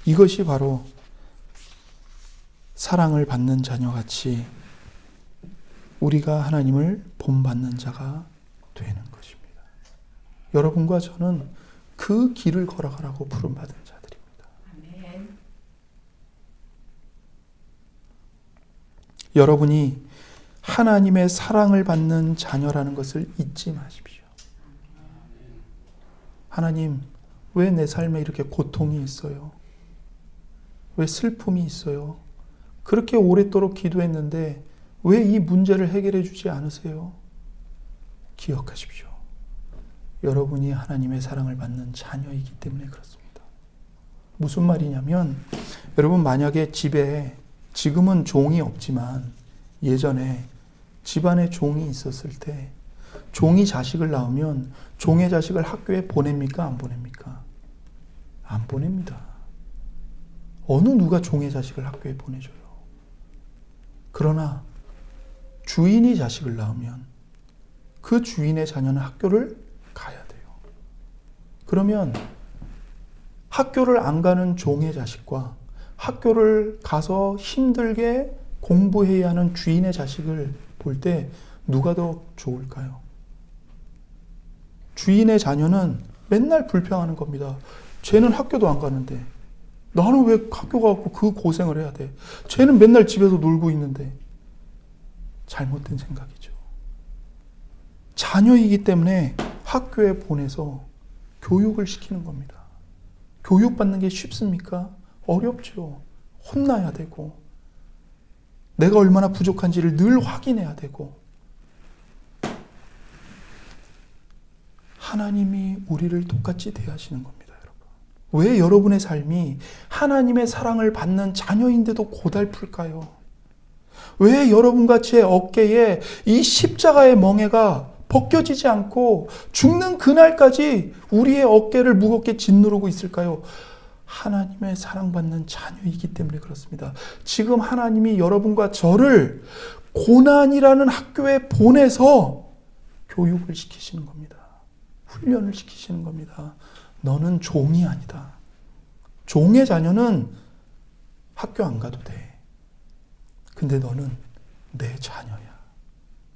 이것이 바로 사랑을 받는 자녀같이 우리가 하나님을 본받는 자가 되는 것입니다. 여러분과 저는 그 길을 걸어가라고 부름받은 자들입니다. 아멘. 여러분이 하나님의 사랑을 받는 자녀라는 것을 잊지 마십시오. 하나님, 왜 내 삶에 이렇게 고통이 있어요? 왜 슬픔이 있어요? 그렇게 오랫도록 기도했는데 왜 이 문제를 해결해 주지 않으세요? 기억하십시오. 여러분이 하나님의 사랑을 받는 자녀이기 때문에 그렇습니다. 무슨 말이냐면 여러분 만약에 집에 지금은 종이 없지만 예전에 집안에 종이 있었을 때 종이 자식을 낳으면 종의 자식을 학교에 보냅니까? 안 보냅니까? 안 보냅니다. 어느 누가 종의 자식을 학교에 보내줘요. 그러나 주인이 자식을 낳으면 그 주인의 자녀는 학교를 가야 돼요. 그러면 학교를 안 가는 종의 자식과 학교를 가서 힘들게 공부해야 하는 주인의 자식을 볼 때 누가 더 좋을까요? 주인의 자녀는 맨날 불평하는 겁니다. 쟤는 학교도 안 가는데 나는 왜 학교 가고 그 고생을 해야 돼? 쟤는 맨날 집에서 놀고 있는데. 잘못된 생각이죠. 자녀이기 때문에 학교에 보내서 교육을 시키는 겁니다. 교육받는 게 쉽습니까? 어렵죠. 혼나야 되고 내가 얼마나 부족한지를 늘 확인해야 되고 하나님이 우리를 똑같이 대하시는 겁니다, 여러분. 왜 여러분의 삶이 하나님의 사랑을 받는 자녀인데도 고달플까요? 왜 여러분과 제 어깨에 이 십자가의 멍에가 벗겨지지 않고 죽는 그날까지 우리의 어깨를 무겁게 짓누르고 있을까요? 하나님의 사랑받는 자녀이기 때문에 그렇습니다. 지금 하나님이 여러분과 저를 고난이라는 학교에 보내서 교육을 시키시는 겁니다. 훈련을 시키시는 겁니다. 너는 종이 아니다. 종의 자녀는 학교 안 가도 돼. 근데 너는 내 자녀야.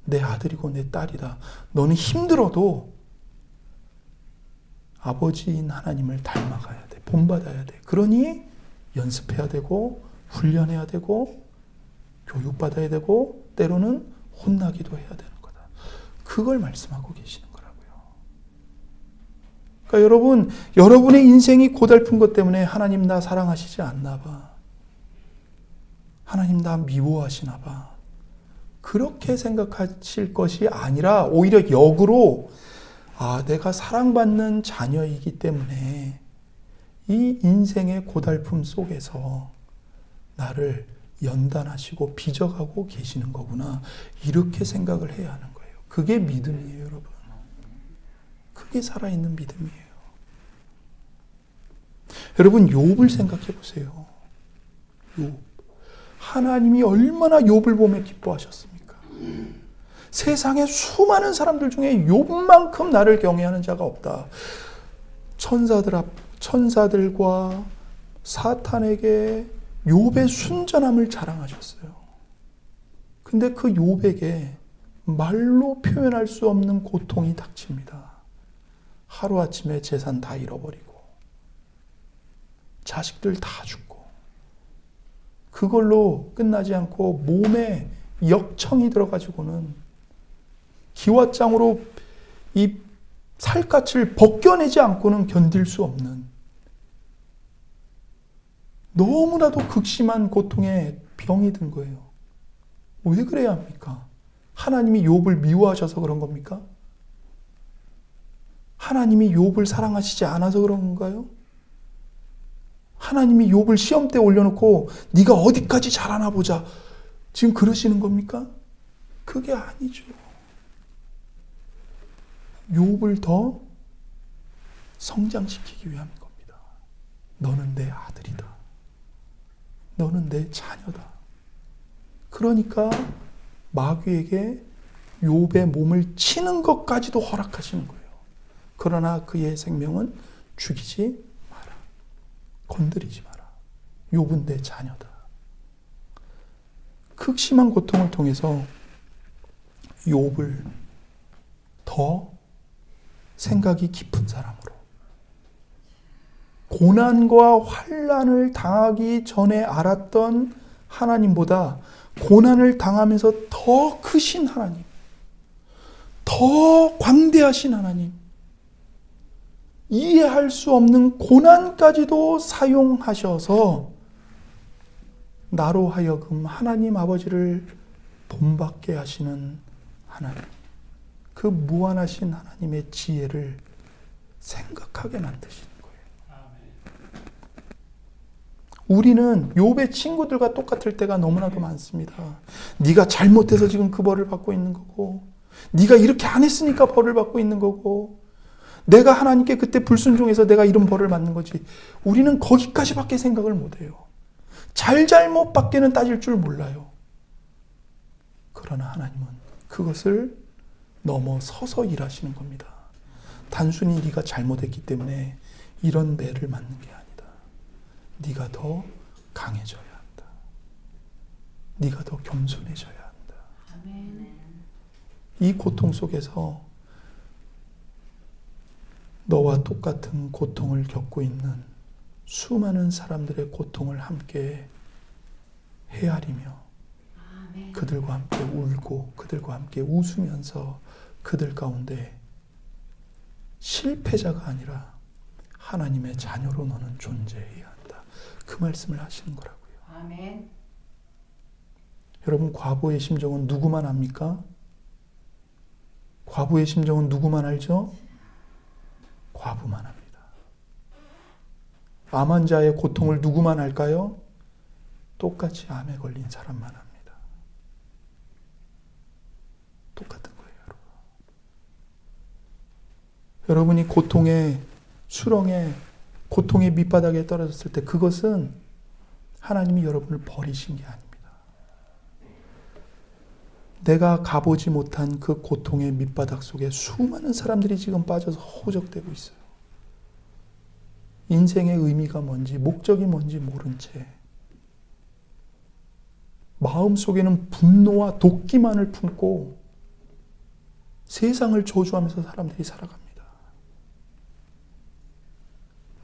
내 아들이고 내 딸이다. 너는 힘들어도 아버지인 하나님을 닮아가야 돼. 본받아야 돼. 그러니 연습해야 되고 훈련해야 되고 교육받아야 되고 때로는 혼나기도 해야 되는 거다. 그걸 말씀하고 계시는 거라고요. 그러니까 여러분, 여러분의 인생이 고달픈 것 때문에 하나님 나 사랑하시지 않나 봐. 하나님 나 미워하시나 봐. 그렇게 생각하실 것이 아니라 오히려 역으로 내가 사랑받는 자녀이기 때문에 이 인생의 고달픔 속에서 나를 연단하시고 빚어가고 계시는 거구나. 이렇게 생각을 해야 하는 거예요. 그게 믿음이에요, 여러분. 그게 살아있는 믿음이에요. 여러분, 욥을 생각해 보세요. 욥. 하나님이 얼마나 욥을 보며 기뻐하셨습니까? 세상에 수많은 사람들 중에 욥만큼 나를 경외하는 자가 없다. 천사들과 사탄에게 욥의 순전함을 자랑하셨어요. 근데 그 욥에게 말로 표현할 수 없는 고통이 닥칩니다. 하루아침에 재산 다 잃어버리고 자식들 다 죽고 그걸로 끝나지 않고 몸에 역청이 들어가지고는 기왓장으로 이 살갗을 벗겨내지 않고는 견딜 수 없는 너무나도 극심한 고통에 병이 든 거예요. 왜 그래야 합니까? 하나님이 욥을 미워하셔서 그런 겁니까? 하나님이 욥을 사랑하시지 않아서 그런 건가요? 하나님이 욥을 시험대에 올려놓고 네가 어디까지 잘하나 보자. 지금 그러시는 겁니까? 그게 아니죠. 욥을 더 성장시키기 위함인 겁니다. 너는 내 아들이다. 너는 내 자녀다. 그러니까 마귀에게 욥의 몸을 치는 것까지도 허락하시는 거예요. 그러나 그의 생명은 죽이지 건드리지 마라. 욥은 내 자녀다. 극심한 고통을 통해서 욥을 더 생각이 깊은 사람으로 고난과 환난을 당하기 전에 알았던 하나님보다 고난을 당하면서 더 크신 하나님, 더 광대하신 하나님, 이해할 수 없는 고난까지도 사용하셔서 나로 하여금 하나님 아버지를 본받게 하시는 하나님, 그 무한하신 하나님의 지혜를 생각하게 만드시는 거예요. 우리는 욥의 친구들과 똑같을 때가 너무나도 많습니다. 네가 잘못해서 지금 그 벌을 받고 있는 거고, 네가 이렇게 안 했으니까 벌을 받고 있는 거고, 내가 하나님께 그때 불순종해서 내가 이런 벌을 받는 거지. 우리는 거기까지밖에 생각을 못해요. 잘못밖에는 따질 줄 몰라요. 그러나 하나님은 그것을 넘어서서 일하시는 겁니다. 단순히 네가 잘못했기 때문에 이런 매를 맞는 게 아니다. 네가 더 강해져야 한다. 네가 더 겸손해져야 한다. 아멘. 이 고통 속에서 너와 똑같은 고통을 겪고 있는 수많은 사람들의 고통을 함께 헤아리며 아멘. 그들과 함께 울고 그들과 함께 웃으면서 그들 가운데 실패자가 아니라 하나님의 자녀로 너는 존재해야 한다. 그 말씀을 하시는 거라고요. 아멘. 여러분, 과부의 심정은 누구만 압니까? 과부의 심정은 누구만 알죠? 과부만 합니다. 암 환자의 고통을 누구만 알까요? 똑같이 암에 걸린 사람만 합니다. 똑같은 거예요, 여러분. 여러분이 고통의 수렁에, 고통의 밑바닥에 떨어졌을 때 그것은 하나님이 여러분을 버리신 게 아닙니다. 내가 가보지 못한 그 고통의 밑바닥 속에 수많은 사람들이 지금 빠져서 허우적대고 있어요. 인생의 의미가 뭔지, 목적이 뭔지 모른 채 마음속에는 분노와 도끼만을 품고 세상을 저주하면서 사람들이 살아갑니다.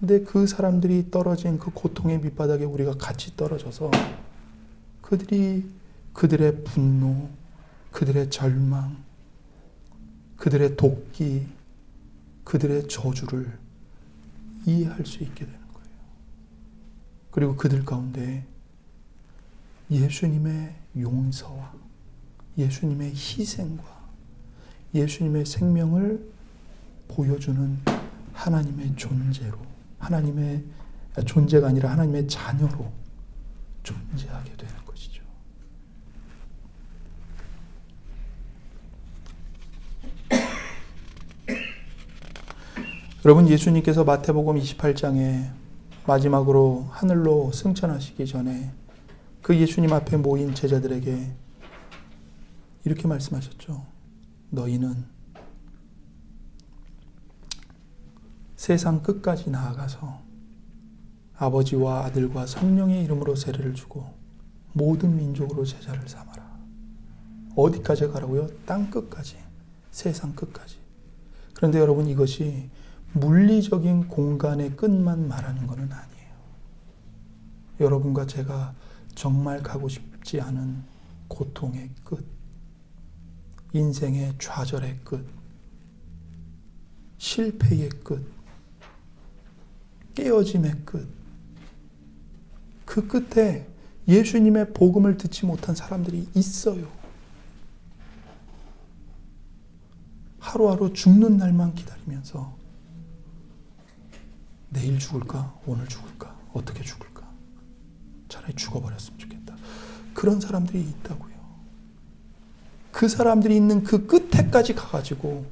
근데 그 사람들이 떨어진 그 고통의 밑바닥에 우리가 같이 떨어져서 그들이 그들의 분노, 그들의 절망, 그들의 도끼, 그들의 저주를 이해할 수 있게 되는 거예요. 그리고 그들 가운데 예수님의 용서와 예수님의 희생과 예수님의 생명을 보여주는 하나님의 존재로, 하나님의 존재가 아니라 하나님의 자녀로 존재하게 되는 것이죠. 여러분, 예수님께서 마태복음 28장에 마지막으로 하늘로 승천하시기 전에 그 예수님 앞에 모인 제자들에게 이렇게 말씀하셨죠. 너희는 세상 끝까지 나아가서 아버지와 아들과 성령의 이름으로 세례를 주고 모든 민족으로 제자를 삼아라. 어디까지 가라고요? 땅 끝까지, 세상 끝까지. 그런데 여러분, 이것이 물리적인 공간의 끝만 말하는 것은 아니에요. 여러분과 제가 정말 가고 싶지 않은 고통의 끝, 인생의 좌절의 끝, 실패의 끝, 깨어짐의 끝, 그 끝에 예수님의 복음을 듣지 못한 사람들이 있어요. 하루하루 죽는 날만 기다리면서 내일 죽을까? 오늘 죽을까? 어떻게 죽을까? 차라리 죽어버렸으면 좋겠다. 그런 사람들이 있다고요. 그 사람들이 있는 그 끝에까지 가가지고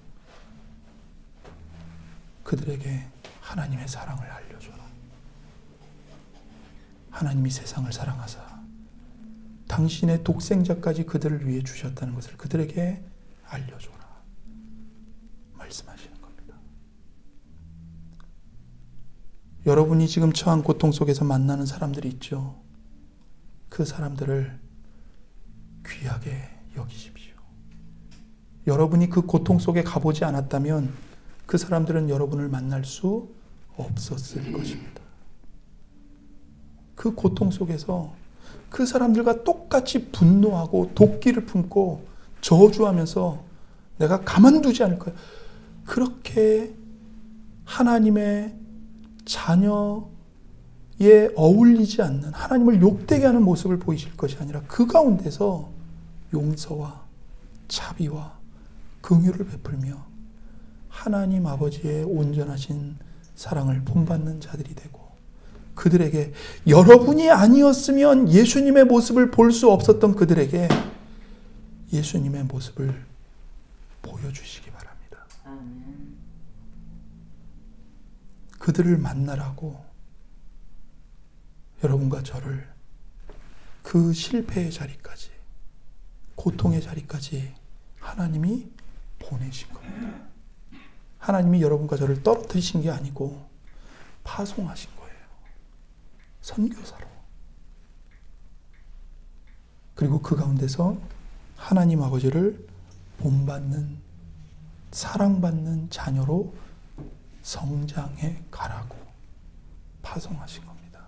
그들에게 하나님의 사랑을 알려줘라. 하나님이 세상을 사랑하사 당신의 독생자까지 그들을 위해 주셨다는 것을 그들에게 알려줘라. 말씀하시는 겁니다. 여러분이 지금 처한 고통 속에서 만나는 사람들이 있죠. 그 사람들을 귀하게 여기십시오. 여러분이 그 고통 속에 가보지 않았다면 그 사람들은 여러분을 만날 수 없었을 것입니다. 그 고통 속에서 그 사람들과 똑같이 분노하고 도끼를 품고 저주하면서 내가 가만두지 않을 거야. 그렇게 하나님의 자녀에 어울리지 않는, 하나님을 욕되게 하는 모습을 보이실 것이 아니라 그 가운데서 용서와 자비와 긍휼을 베풀며 하나님 아버지의 온전하신 사랑을 본받는 자들이 되고, 그들에게, 여러분이 아니었으면 예수님의 모습을 볼 수 없었던 그들에게 예수님의 모습을 보여주시기 바랍니다. 아멘. 그들을 만나라고 여러분과 저를 그 실패의 자리까지, 고통의 자리까지 하나님이 보내신 겁니다. 하나님이 여러분과 저를 떨어뜨리신 게 아니고 파송하신 거예요. 선교사로. 그리고 그 가운데서 하나님 아버지를 본받는, 사랑받는 자녀로 성장해 가라고 파송하신 겁니다.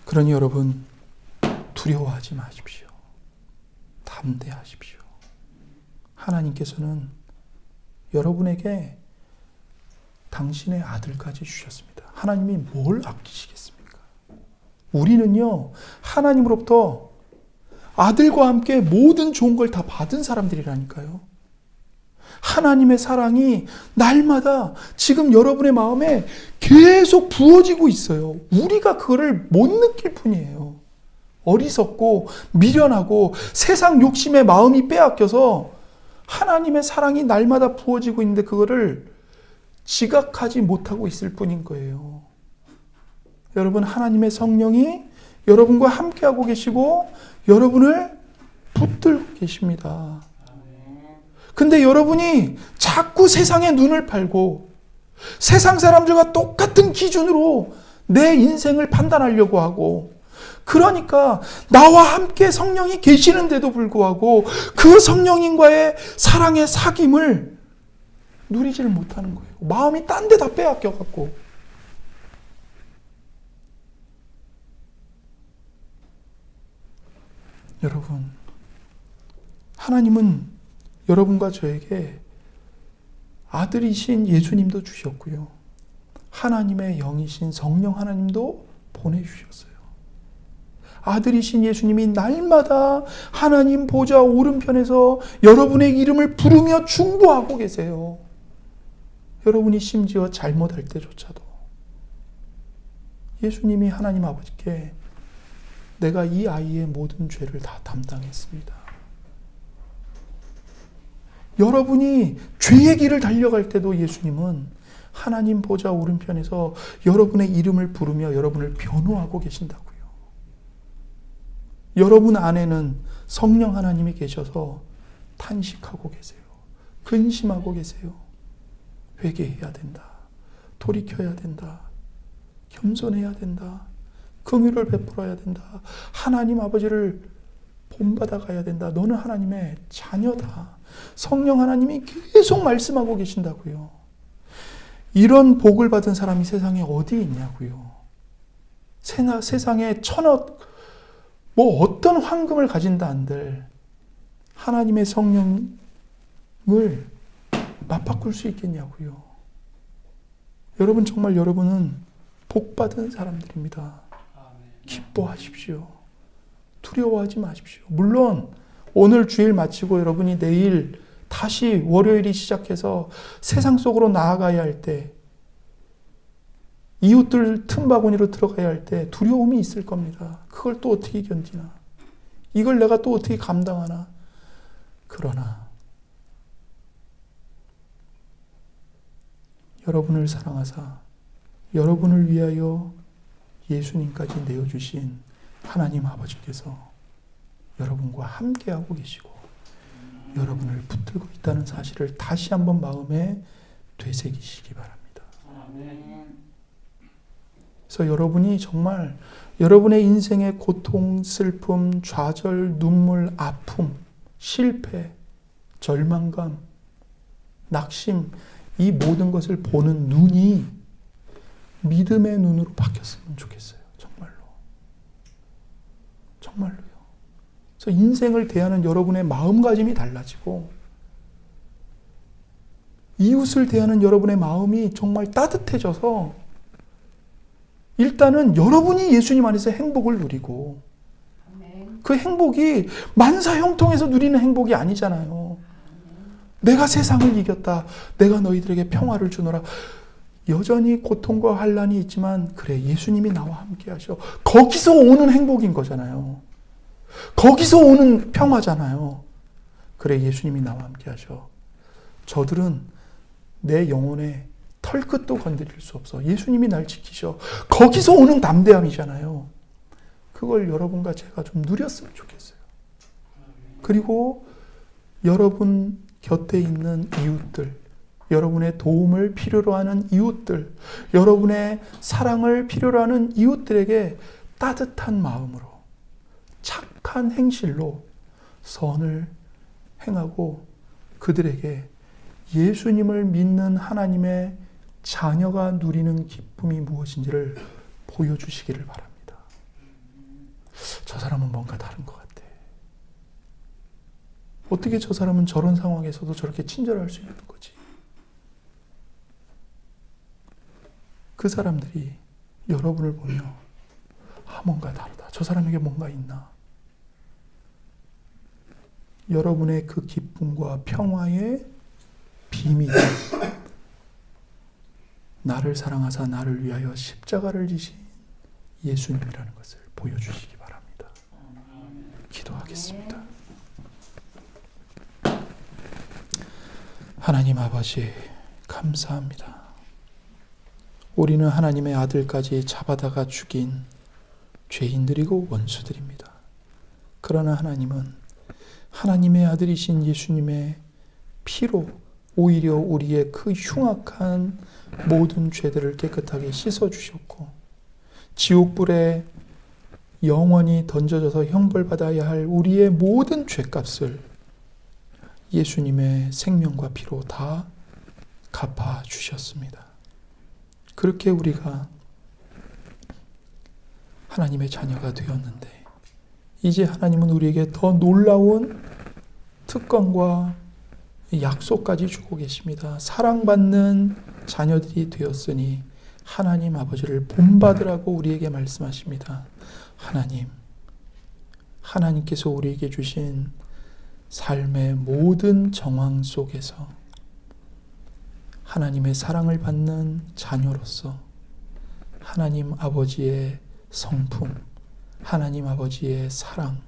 그러니 여러분, 두려워하지 마십시오. 담대하십시오. 하나님께서는 여러분에게 당신의 아들까지 주셨습니다. 하나님이 뭘 아끼시겠습니까? 우리는요, 하나님으로부터 아들과 함께 모든 좋은 걸 다 받은 사람들이라니까요. 하나님의 사랑이 날마다 지금 여러분의 마음에 계속 부어지고 있어요. 우리가 그거를 못 느낄 뿐이에요. 어리석고 미련하고 세상 욕심에 마음이 빼앗겨서 하나님의 사랑이 날마다 부어지고 있는데 그거를 지각하지 못하고 있을 뿐인 거예요. 여러분, 하나님의 성령이 여러분과 함께하고 계시고 여러분을 붙들고 계십니다. 근데 여러분이 자꾸 세상의 눈을 팔고 세상 사람들과 똑같은 기준으로 내 인생을 판단하려고 하고, 그러니까 나와 함께 성령이 계시는데도 불구하고 그 성령님과의 사랑의 사귐을 누리지를 못하는 거예요. 마음이 딴 데 다 빼앗겨갖고. 여러분, 하나님은 여러분과 저에게 아들이신 예수님도 주셨고요. 하나님의 영이신 성령 하나님도 보내주셨어요. 아들이신 예수님이 날마다 하나님 보좌 오른편에서 여러분의 이름을 부르며 중보하고 계세요. 여러분이 심지어 잘못할 때조차도 예수님이 하나님 아버지께 내가 이 아이의 모든 죄를 다 담당했습니다. 여러분이 죄의 길을 달려갈 때도 예수님은 하나님 보좌 오른편에서 여러분의 이름을 부르며 여러분을 변호하고 계신다고요. 여러분 안에는 성령 하나님이 계셔서 탄식하고 계세요. 근심하고 계세요. 회개해야 된다. 돌이켜야 된다. 겸손해야 된다. 긍휼을 베풀어야 된다. 하나님 아버지를 본받아 가야 된다. 너는 하나님의 자녀다. 성령 하나님이 계속 말씀하고 계신다고요. 이런 복을 받은 사람이 세상에 어디 있냐고요. 세상에 천억, 어떤 황금을 가진다 한들 하나님의 성령을 맞바꿀 수 있겠냐고요. 여러분, 정말 여러분은 복 받은 사람들입니다. 기뻐하십시오. 두려워하지 마십시오. 물론 오늘 주일 마치고 여러분이 내일 다시 월요일이 시작해서 세상 속으로 나아가야 할 때, 이웃들 틈바구니로 들어가야 할 때 두려움이 있을 겁니다. 그걸 또 어떻게 견디나? 이걸 내가 또 어떻게 감당하나? 그러나 여러분을 사랑하사 여러분을 위하여 예수님까지 내어주신 하나님 아버지께서 여러분과 함께하고 계시고 여러분을 붙들고 있다는 사실을 다시 한번 마음에 되새기시기 바랍니다. 그래서 여러분이 정말 여러분의 인생의 고통, 슬픔, 좌절, 눈물, 아픔, 실패, 절망감, 낙심, 이 모든 것을 보는 눈이 믿음의 눈으로 바뀌었으면 좋겠어요. 정말로. 정말로요. 그래서 인생을 대하는 여러분의 마음가짐이 달라지고 이웃을 대하는 여러분의 마음이 정말 따뜻해져서 일단은 여러분이 예수님 안에서 행복을 누리고 그 행복이 만사형통해서 누리는 행복이 아니잖아요. 내가 세상을 이겼다. 내가 너희들에게 평화를 주노라. 여전히 고통과 환난이 있지만 그래, 예수님이 나와 함께 하셔. 거기서 오는 행복인 거잖아요. 거기서 오는 평화잖아요. 그래, 예수님이 나와 함께 하셔. 저들은 내 영혼의 털끝도 건드릴 수 없어. 예수님이 날 지키셔. 거기서 오는 담대함이잖아요. 그걸 여러분과 제가 좀 누렸으면 좋겠어요. 그리고 여러분 곁에 있는 이웃들, 여러분의 도움을 필요로 하는 이웃들, 여러분의 사랑을 필요로 하는 이웃들에게 따뜻한 마음으로 착한 행실로 선을 행하고 그들에게 예수님을 믿는 하나님의 자녀가 누리는 기쁨이 무엇인지를 보여주시기를 바랍니다. 저 사람은 뭔가 다른 것 같아. 어떻게 저 사람은 저런 상황에서도 저렇게 친절할 수 있는 거지? 그 사람들이 여러분을 보며 뭔가 다르다. 저 사람에게 뭔가 있나? 여러분의 그 기쁨과 평화의 비밀이 나를 사랑하사 나를 위하여 십자가를 지신 예수님이라는 것을 보여주시기 바랍니다. 기도하겠습니다. 하나님 아버지, 감사합니다. 우리는 하나님의 아들까지 잡아다가 죽인 죄인들이고 원수들입니다. 그러나 하나님은 하나님의 아들이신 예수님의 피로 오히려 우리의 그 흉악한 모든 죄들을 깨끗하게 씻어주셨고 지옥불에 영원히 던져져서 형벌받아야 할 우리의 모든 죄값을 예수님의 생명과 피로 다 갚아주셨습니다. 그렇게 우리가 하나님의 자녀가 되었는데 이제 하나님은 우리에게 더 놀라운 특권과 약속까지 주고 계십니다. 사랑받는 자녀들이 되었으니 하나님 아버지를 본받으라고 우리에게 말씀하십니다. 하나님께서 우리에게 주신 삶의 모든 정황 속에서 하나님의 사랑을 받는 자녀로서 하나님 아버지의 성품, 하나님 아버지의 사랑,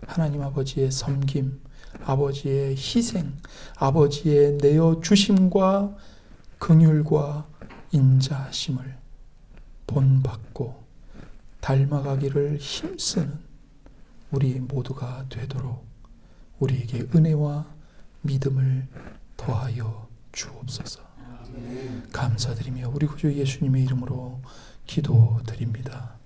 하나님 아버지의 섬김, 아버지의 희생, 아버지의 내어주심과 긍휼과 인자하심을 본받고 닮아가기를 힘쓰는 우리 모두가 되도록 우리에게 은혜와 믿음을 더하여 주옵소서. 감사드리며 우리 구주 예수님의 이름으로 기도드립니다.